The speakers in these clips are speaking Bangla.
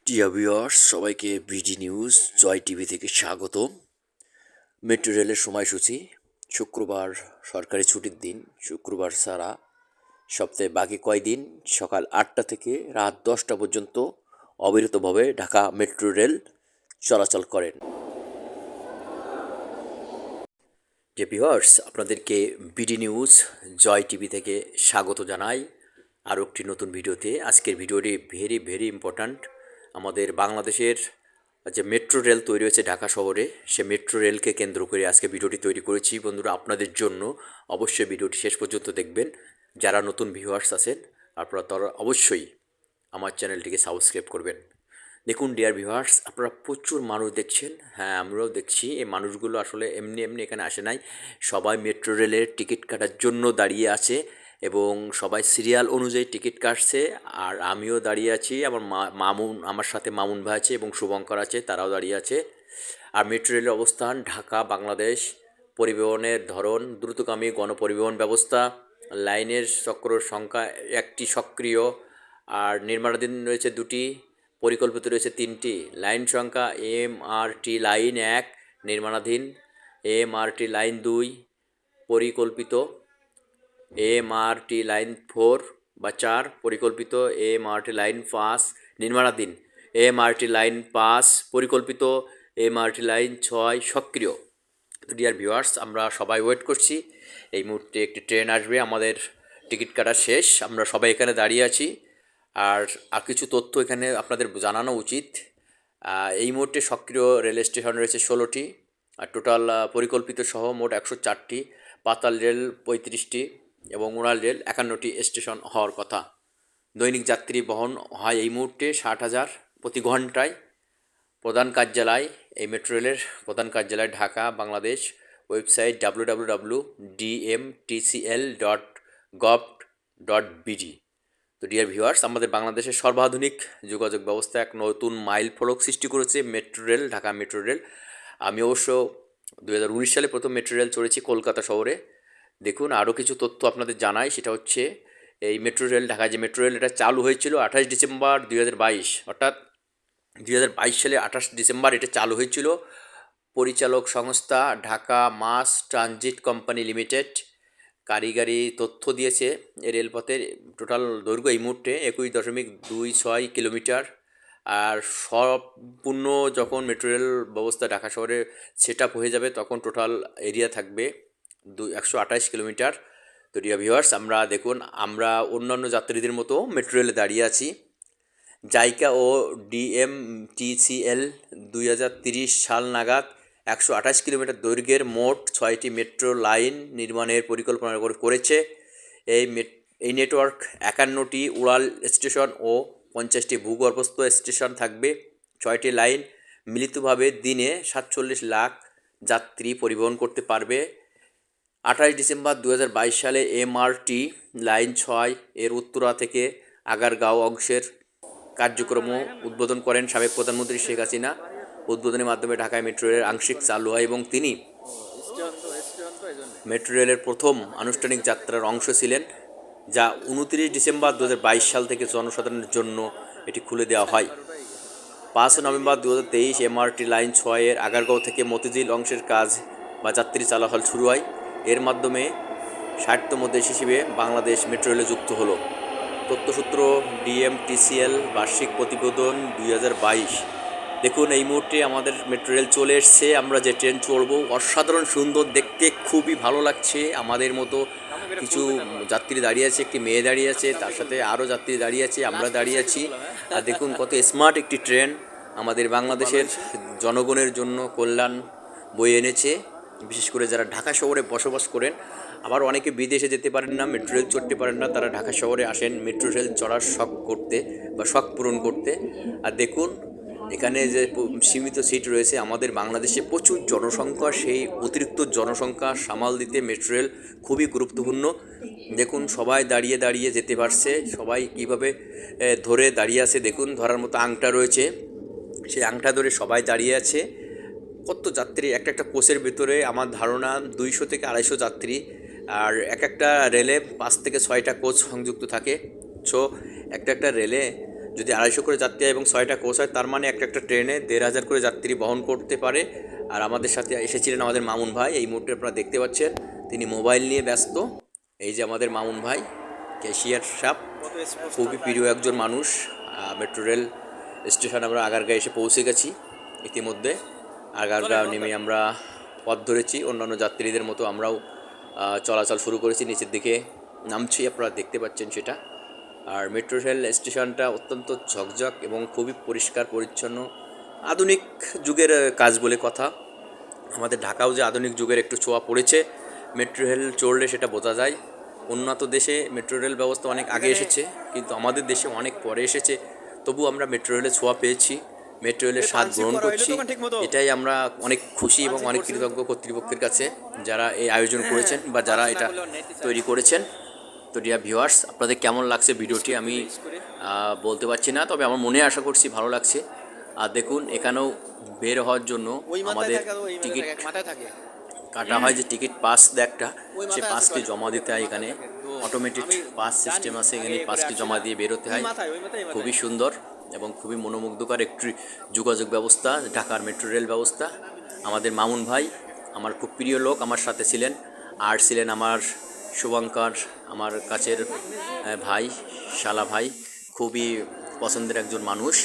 ডিয়ার ভিউয়ার্স, সবাইকে বিডি নিউজ জয় টিভি থেকে স্বাগত। মেট্রো রেলের সময়সূচি: শুক্রবার সরকারি ছুটির দিন, শুক্রবার ছাড়া সপ্তাহে বাকি কয়দিন সকাল 8টা থেকে রাত 10টা পর্যন্ত অবিরতভাবে ঢাকা মেট্রো রেল চলাচল করেন। যে ভিউয়ার্স, আপনাদেরকে বিডি নিউজ জয় টিভি থেকে স্বাগত জানাই আরও একটি নতুন ভিডিওতে। আজকের ভিডিওটি ভেরি ভেরি ইম্পর্ট্যান্ট। আমাদের বাংলাদেশের যে মেট্রো রেল তৈরি হয়েছে ঢাকা শহরে, সে মেট্রো রেলকে কেন্দ্র করে আজকে ভিডিওটি তৈরি করেছি। বন্ধুরা, আপনাদের জন্য অবশ্যই ভিডিওটি শেষ পর্যন্ত দেখবেন। যারা নতুন ভিউয়ার্স আছেন, আপনারা তারা অবশ্যই আমার চ্যানেলটিকে সাবস্ক্রাইব করবেন। দেখুন ডিয়ার ভিউয়ার্স, আপনারা প্রচুর মানুষ দেখছেন। হ্যাঁ, আমরাও দেখছি। এই মানুষগুলো আসলে এমনি এমনি এখানে আসে নাই। সবাই মেট্রো রেলের টিকিট কাটার জন্য দাঁড়িয়ে আছে এবং সবাই সিরিয়াল অনুযায়ী টিকিট কাটছে। আর আমিও দাঁড়িয়ে আছি, আমার মামুন, আমার সাথে মামুন ভাই আছে এবং শুভঙ্কর আছে, তারাও দাঁড়িয়ে আছে। আর মেট্রো রেলের অবস্থান ঢাকা, বাংলাদেশ। পরিবহনের ধরন দ্রুতগামী গণপরিবহন ব্যবস্থা। লাইনের চক্র সংখ্যা 1টি সক্রিয়, আর নির্মাণাধীন রয়েছে 2টি, পরিকল্পিত রয়েছে 3টি। লাইন সংখ্যা: এমআরটি লাইন 1 নির্মাণাধীন, এমআরটি লাইন 2 পরিকল্পিত, এমআরটি লাইন 4 বা 4 পরিকল্পিত, এমআরটি লাইন 5 নির্মাণাধীন, এমআরটি লাইন 5 পরিকল্পিত, এমআরটি লাইন 6 সক্রিয়। ডিয়ার ভিউয়ার্স, আমরা সবাই ওয়েট করছি। এই মুহূর্তে একটি ট্রেন আসবে, আমাদের টিকিট কাটা শেষ, আমরা সবাই এখানে দাঁড়িয়ে আছি। আর কিছু তথ্য এখানে আপনাদের জানানো উচিত। এই মুহূর্তে সক্রিয় রেল স্টেশন রয়েছে 16টি, আর টোটাল পরিকল্পিত সহ মোট 104টি, পাতাল রেল 35টি এবং উড়াল রেল 51টি স্টেশন হওয়ার কথা। দৈনিক যাত্রী বহন হয় এই মুহূর্তে 60,000 প্রতি ঘন্টায়। প্রধান কার্যালয়: এই মেট্রো রেলের প্রধান কার্যালয় ঢাকা, বাংলাদেশ। Website www.dmtcl.gov.bd। তো ডিয়ার ভিউয়ার্স, আমাদের বাংলাদেশের সর্বাধুনিক যোগাযোগ ব্যবস্থা এক নতুন মাইল ফলক সৃষ্টি করেছে metro rail, Dhaka metro rail. আমি অবশ্য 2019 সালে প্রথম মেট্রো রেল চড়েছি কলকাতা শহরে। দেখুন, আরও কিছু তথ্য আপনাদের জানাই। সেটা হচ্ছে, এই মেট্রো রেল, ঢাকা যে মেট্রো রেল, এটা চালু হয়েছিল 28 ডিসেম্বর 2022, অর্থাৎ 2022 সালে 28 ডিসেম্বর এটা চালু হয়েছিল। পরিচালক সংস্থা Dhaka mass transit company limited. কারিগরি তথ্য দিয়েছে এই রেলপথের টোটাল দৈর্ঘ্য এই মুহূর্তে 21.26 কিলোমিটার। আর সম্পূর্ণ যখন মেট্রো রেল ব্যবস্থা ঢাকা শহরে সেট আপ হয়ে যাবে, তখন টোটাল এরিয়া থাকবে 128 কিলোমিটার। তো ডিয়ার ভিউয়ার্স, আমরা দেখুন, আমরা অন্যান্য যাত্রীদের মতো মেট্রো রেলে দাঁড়িয়ে আছি। জাইকা ও ডিএমটিসিএল 2030 সাল নাগাদ 128 কিলোমিটার দৈর্ঘ্যের মোট 6টি মেট্রো লাইন নির্মাণের পরিকল্পনা করেছে। এই নেটওয়ার্ক 51টি উড়াল স্টেশন ও 50টি ভূগর্ভস্থ স্টেশন থাকবে। 6টি লাইন মিলিতভাবে দিনে 47 লাখ যাত্রী পরিবহন করতে পারবে। 28 ডিসেম্বর 2022 সালে এমআরটি লাইন 6 এর উত্তরা থেকে আগারগাঁও অংশের কার্যক্রম উদ্বোধন করেন সাবেক প্রধানমন্ত্রী শেখ হাসিনা। উদ্বোধনের মাধ্যমে ঢাকায় মেট্রো রেল আংশিক চালু হয় এবং তিনি মেট্রো রেলের প্রথম আনুষ্ঠানিক যাত্রার অংশ ছিলেন, যা 29 ডিসেম্বর 2022 সাল থেকে জনসাধারণের জন্য এটি খুলে দেওয়া হয়। 5 নভেম্বর 2023 এমআরটি লাইন 6 এর আগারগাঁও থেকে মতিঝিল অংশের কাজ বা যাত্রী চলাচল শুরু হয়। এর মাধ্যমে 60তম দেশ হিসেবে বাংলাদেশ মেট্রো রেলে যুক্ত হলো। তথ্যসূত্র ডিএমটিসিএল বার্ষিক প্রতিবেদন 2022। দেখুন, এই মুহূর্তে আমাদের মেট্রো রেল চলে এসছে। আমরা যে ট্রেন চড়বো অসাধারণ সুন্দর দেখতে, খুবই ভালো লাগছে। আমাদের মতো কিছু যাত্রী দাঁড়িয়ে আছে, একটি মেয়ে দাঁড়িয়ে আছে, তার সাথে আরও যাত্রী দাঁড়িয়ে আছে, আমরা দাঁড়িয়ে আছি। আর দেখুন কত স্মার্ট একটি ট্রেন আমাদের বাংলাদেশের জনগণের জন্য কল্যাণ বয়ে এনেছে। বিশেষ করে যারা ঢাকা শহরে বসবাস করেন, আবার অনেকে বিদেশে যেতে পারেন না, মেট্রো রেল চড়তে পারেন না, তারা ঢাকা শহরে আসেন মেট্রো রেল চড়ার শখ করতে বা শখ পূরণ করতে। আর দেখুন, এখানে যে সীমিত সিট রয়েছে, আমাদের বাংলাদেশে প্রচুর জনসংখ্যা, সেই অতিরিক্ত জনসংখ্যা সামাল দিতে মেট্রো রেল খুবই গুরুত্বপূর্ণ। দেখুন, সবাই দাঁড়িয়ে দাঁড়িয়ে যেতে পারছে, সবাই কীভাবে ধরে দাঁড়িয়ে আছে। দেখুন, ধরার মতো আংটা রয়েছে, সেই আংটা ধরে সবাই দাঁড়িয়ে আছে। কত যাত্রী একটা একটা কোচের ভিতরে, আমার ধারণা 200 থেকে 250 যাত্রী। আর একটা রেলে 5 থেকে 6টা কোচ সংযুক্ত থাকে। সো একটা রেলে যদি 250 করে যাত্রী হয় এবং 6টা কোচ হয়, তার মানে একটা ট্রেনে 1500 করে যাত্রী বহন করতে পারে। আর আমাদের সাথে এসেছিলেন আমাদের মামুন ভাই, এই মুহূর্তে আপনারা দেখতে পাচ্ছেন তিনি মোবাইল নিয়ে ব্যস্ত। এই যে আমাদের মামুন ভাই, ক্যাশিয়ার সাহেব, খুবই প্রিয় একজন মানুষ। মেট্রো রেল স্টেশন আমরা আগারগাঁও এসে পৌঁছে গেছি ইতিমধ্যে। আগারগাঁও নেমে আমরা পথ ধরেছি, অন্যান্য যাত্রীদের মতো আমরাও চলাচল শুরু করেছি, নিচের দিকে নামছি, আপনারা দেখতে পাচ্ছেন সেটা। আর মেট্রো রেল স্টেশনটা অত্যন্ত ঝকঝক এবং খুবই পরিষ্কার পরিচ্ছন্ন, আধুনিক যুগের কাজ বলে কথা। আমাদের ঢাকাও যে আধুনিক যুগের একটু ছোঁয়া পড়েছে মেট্রো রেল চড়লে সেটা বোঝা যায়। উন্নত দেশে মেট্রো রেল ব্যবস্থা অনেক আগে এসেছে, কিন্তু আমাদের দেশে অনেক পরে এসেছে, তবু আমরা মেট্রো রেলের ছোঁয়া পেয়েছি, মেট্রো রেলের স্বাদ গ্রহণ করছি। এটাই আমরা অনেক খুশি এবং অনেক কৃতজ্ঞ কর্তৃপক্ষের কাছে, যারা এই আয়োজন করেছেন বা যারা এটা তৈরি করেছেন। তো ডিয়ার ভিউয়ার্স, আপনাদের কেমন লাগছে ভিডিওটি আমি বলতে পারছি না, তবে আমার মনে আশা করছি ভালো লাগছে। আর দেখুন, এখানেও বের হওয়ার জন্য আমাদের টিকিট কাটা হয়, যে টিকিট পাস একটা, সে পাসটি জমা দিতে হয়। এখানে অটোমেটিক পাস সিস্টেম আছে, এখানে পাসটি জমা দিয়ে বেরোতে হয়। খুবই সুন্দর এবং খুবই মনোমুগ্ধকর একটি যোগাযোগ ব্যবস্থা ঢাকার মেট্রো রেল ব্যবস্থা। আমাদের মামুন ভাই আমার খুব প্রিয় লোক, আমার সাথে ছিলেন। আর ছিলেন আমার শুভঙ্কর, আমার কাছের ভাই, শালা ভাই, খুবই পছন্দের একজন মানুষ।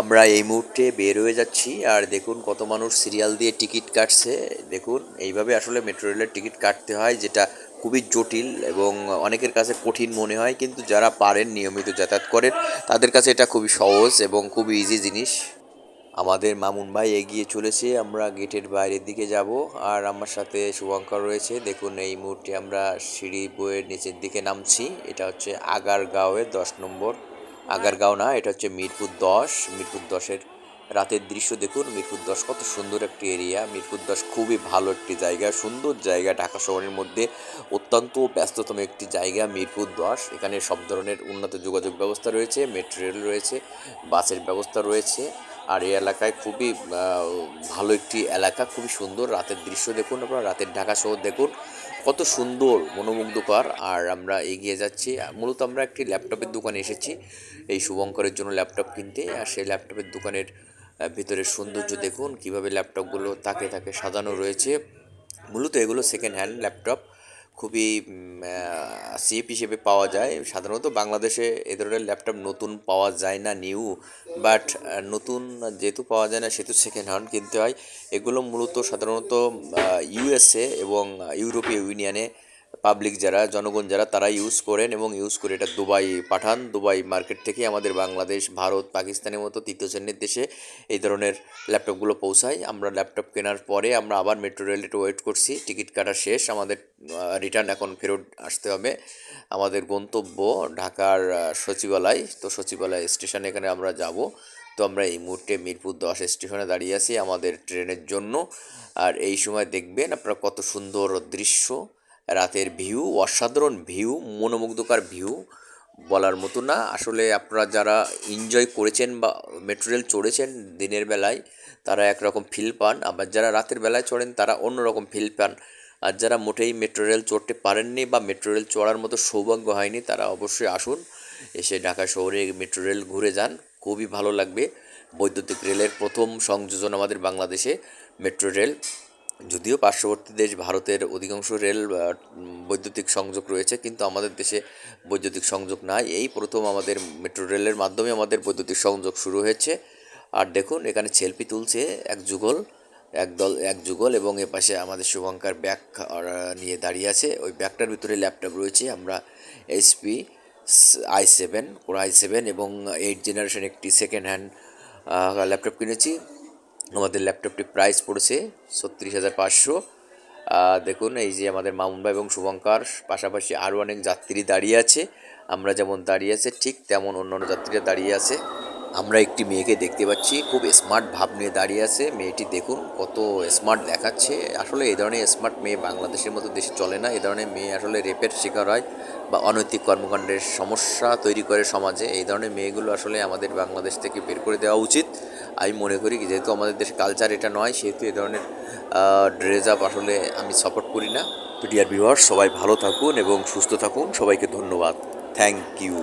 আমরা এই মুহূর্তে বের হয়ে যাচ্ছি, আর দেখুন কত মানুষ সিরিয়াল দিয়ে টিকিট কাটছে। দেখুন, এইভাবে আসলে মেট্রো রেলের টিকিট কাটতে হয়, যেটা খুবই জটিল এবং অনেকের কাছে কঠিন মনে হয়, কিন্তু যারা পারেন, নিয়মিত যাতায়াত করেন, তাদের কাছে এটা খুবই সহজ এবং খুবই ইজি জিনিস। আমাদের মামুন ভাই এগিয়ে চলেছে, আমরা গেটের বাইরের দিকে যাব, আর আমার সাথে শুভঙ্কর রয়েছে। দেখুন, এই মুহূর্তে আমরা সিঁড়ি বইয়ের নিচের দিকে নামছি। এটা হচ্ছে আগারগাঁওয়ের 10 নম্বর, আগারগাঁও না, এটা হচ্ছে মিরপুর 10। মিরপুর 10-এর রাতের দৃশ্য দেখুন। মিরপুর 10 কত সুন্দর একটি এরিয়া। মিরপুর 10 খুবই ভালো একটি জায়গা, সুন্দর জায়গা, ঢাকা শহরের মধ্যে অত্যন্ত ব্যস্ততম একটি জায়গা মিরপুর 10। এখানে সব ধরনের উন্নত যোগাযোগ ব্যবস্থা রয়েছে, মেট্রো রেল রয়েছে, বাসের ব্যবস্থা রয়েছে। আর এই এলাকায় খুবই ভালো একটি এলাকা, খুবই সুন্দর। রাতের দৃশ্য দেখুন, আপনারা রাতের ঢাকা শহর দেখুন, কত সুন্দর, মনোমুগ্ধকর। আর আমরা এগিয়ে যাচ্ছি। মূলত আমরা একটি ল্যাপটপের দোকানে এসেছি এই শুভঙ্করের জন্য ল্যাপটপ কিনতে। আর সেই ল্যাপটপের দোকানের ভিতরের সৌন্দর্য দেখুন, কিভাবে ল্যাপটপগুলো তাকে তাকে সাজানো রয়েছে। মূলত এগুলো সেকেন্ড হ্যান্ড ল্যাপটপ, খুবই চিপ হিসেবে পাওয়া যায়। সাধারণত বাংলাদেশে এ ধরনের ল্যাপটপ নতুন পাওয়া যায় না, নিউ, বাট নতুন যেহেতু পাওয়া যায় না, সেহেতু সেকেন্ড হ্যান্ড কিনতে হয়। এগুলো মূলত সাধারণত ইউএসএ এবং ইউরোপীয় ইউনিয়নে পাবলিক যারা, জনগণ যারা, তারা ইউজ করেন এবং ইউজ করে এটা দুবাই পাঠান। দুবাই মার্কেট থেকে আমাদের বাংলাদেশ, ভারত, পাকিস্তানের মতো তৃতীয় শ্রেণীর দেশে এই ধরনের ল্যাপটপগুলো পৌঁছায়। আমরা ল্যাপটপ কেনার পরে আমরা আবার মেট্রো রেলে ওয়েট করছি, টিকিট কাটা শেষ, আমাদের রিটার্ন এখন ফেরত আসতে হবে। আমাদের গন্তব্য ঢাকার সচিবালয়। তো সচিবালয় স্টেশনে এখানে আমরা যাব। তো আমরা এই মুহূর্তে মিরপুর 10 স্টেশনে দাঁড়িয়ে আছি আমাদের ট্রেনের জন্য। আর এই সময় দেখবেন আপনারা কত সুন্দর দৃশ্য, রাতের ভিউ, অসাধারণ ভিউ, মনোমুগ্ধকর ভিউ, বলার মতো না। আসলে আপনারা যারা এনজয় করেছেন বা মেট্রো রেল চড়েছেন দিনের বেলায়, তারা একরকম ফিল পান, আবার যারা রাতের বেলায় চড়েন তারা অন্যরকম ফিল পান। আর যারা মোটেই মেট্রো রেল চড়তে পারেননি বা মেট্রো রেল চড়ার মতো সৌভাগ্য হয়নি, তারা অবশ্যই আসুন, এসে ঢাকা শহরে মেট্রো রেল ঘুরে যান, খুবই ভালো লাগবে। বৈদ্যুতিক রেলের প্রথম সংযোজন আমাদের বাংলাদেশে মেট্রো রেল। যদিও পার্শ্ববর্তী দেশ ভারতের অধিকাংশ রেল বৈদ্যুতিক সংযোগ রয়েছে, কিন্তু আমাদের দেশে বৈদ্যুতিক সংযোগ নাই। এই প্রথম আমাদের মেট্রো রেলের মাধ্যমে আমাদের বৈদ্যুতিক সংযোগ শুরু হয়েছে। আর দেখুন, এখানে সেলফি তুলছে এক যুগল এবং এপাশে আমাদের শুভঙ্কর ব্যাগ নিয়ে দাঁড়িয়ে আছে। ওই ব্যাগটার ভিতরে ল্যাপটপ রয়েছে। আমরা এইচপি i7 কোর i7 এবং 8 জেনারেশন একটি সেকেন্ড হ্যান্ড ল্যাপটপ কিনেছি। আমাদের ল্যাপটপটি প্রাইস পড়েছে 36,500। দেখুন, এই যে আমাদের মামুন ভাই এবং শুভঙ্কর, পাশাপাশি আরও অনেক যাত্রী দাঁড়িয়ে আছে। আমরা যেমন দাঁড়িয়ে আছে, ঠিক তেমন অন্যান্য যাত্রীরা দাঁড়িয়ে আছে। আমরা একটি মেয়েকে দেখতে পাচ্ছি, খুব স্মার্ট ভাব নিয়ে দাঁড়িয়ে আছে। মেয়েটি দেখুন কত স্মার্ট দেখাচ্ছে। আসলে এই ধরনের স্মার্ট মেয়ে বাংলাদেশের মতো দেশে চলে না। এই ধরনের মেয়ে আসলে রেপের শিকার হয় বা অনৈতিক কর্মকাণ্ডের সমস্যা তৈরি করে সমাজে। এই ধরনের মেয়েগুলো আসলে আমাদের বাংলাদেশ থেকে বের করে দেওয়া উচিত আমি মনে করি। যেহেতু আমাদের দেশের কালচার এটা নয়, সেহেতু এই ধরনের ড্রেস আপ আসলে আমি সাপোর্ট করি না। তো ডিয়ার ভিউয়ার্স, সবাই ভালো থাকুন এবং সুস্থ থাকুন। সবাইকে ধন্যবাদ, থ্যাংক ইউ।